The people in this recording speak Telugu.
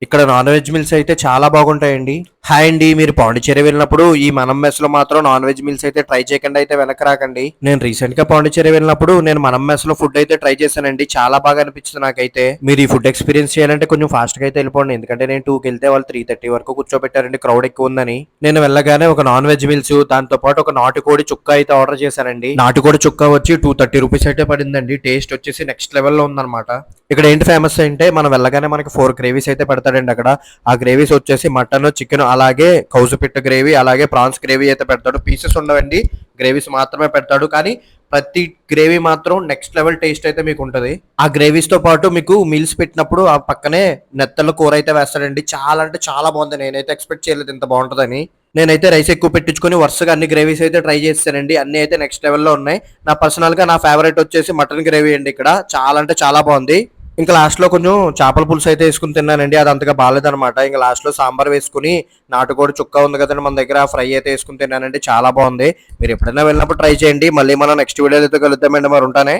ఇక్కడ నాన్ వెజ్ మీల్స్ అయితే చాలా బాగుంటాయండి. హాయ్ అండి, మీరు పాండిచ్చేరి వెళ్ళినప్పుడు ఈ మనం మెస్ లో మాత్రం నాన్ వెజ్ మీల్స్ అయితే ట్రై చేయకుండా అయితే వెనక రాకండి. నేను రీసెంట్ గా పాండిచ్చేరి వెళ్ళినప్పుడు నేను మనం మెస్ లో ఫుడ్ అయితే ట్రై చేశానండి. చాలా బాగా అనిపించింది నాకైతే. మీరు ఈ ఫుడ్ ఎక్స్పీరియన్స్ చేయాలంటే కొంచెం ఫాస్ట్ గా అయితే వెళ్ళిపోండి, ఎందుకంటే నేను 2కి వెళ్తే వాళ్ళు 3:30 వరకు కూర్చోబెట్టారండి, క్రౌడ్ ఎక్కువ ఉందని. నేను వెళ్ళగానే ఒక నాన్ వెజ్ మీల్స్ దాంతో పాటు ఒక నాటుకోడి చుక్క అయితే ఆర్డర్ చేశానండి. నాటుకోడి చుక్క వచ్చి 230 రూపీస్ అయితే పడిందండి. టేస్ట్ వచ్చేసి నెక్స్ట్ లెవెల్ లో ఉందన్నమాట. ఇక్కడ ఏంటి ఫేమస్ అంటే మనం వెళ్ళగానే మనకి 4 గ్రేవీస్ అయితే పెడతాడండి అక్కడ. ఆ గ్రేవీస్ వచ్చేసి మటన్, చికెన్, అలాగే కౌజుపిట్ట గ్రేవీ, అలాగే ప్రాన్స్ గ్రేవీ అయితే పెడతాడు. పీసెస్ ఉండవండి, గ్రేవీస్ మాత్రమే పెడతాడు. కానీ ప్రతి గ్రేవీ మాత్రం నెక్స్ట్ లెవెల్ టేస్ట్ అయితే మీకు ఉంటది. ఆ గ్రేవీస్ తో పాటు మీకు మీల్స్ పెట్టినప్పుడు ఆ పక్కనే నెత్తల కూర అయితే వేస్తాడండి. చాలా అంటే చాలా బాగుంది. నేనైతే ఎక్స్పెక్ట్ చేయలేదు ఇంత బాగుంటుందని. నేనైతే రైస్ ఎక్కువ పెట్టించుకొని వరుసగా అన్ని గ్రేవీస్ అయితే ట్రై చేస్తానండి. అన్ని అయితే నెక్స్ట్ లెవెల్లో ఉన్నాయి. నా పర్సనల్ గా నా ఫేవరెట్ వచ్చేసి మటన్ గ్రేవీ అండి. ఇక్కడ చాలా అంటే చాలా బాగుంది. ఇంకా లాస్ట్ లో కొంచెం చేపల పులుసు అయితే వేసుకుని తిన్నానండి. అది అంతగా బాగాలేదనమాట. ఇంకా లాస్ట్ లో సాంబార్ వేసుకుని నాటుకోడి చుక్క ఉంది కదండి మన దగ్గర, ఫ్రై అయితే వేసుకుని తిన్నానండి. చాలా బాగుంది. మీరు ఎప్పుడైనా వెళ్ళినప్పుడు ట్రై చేయండి. మళ్ళీ మనం నెక్స్ట్ వీడియో అయితే కలుద్దామండి. మరి ఉంటానే.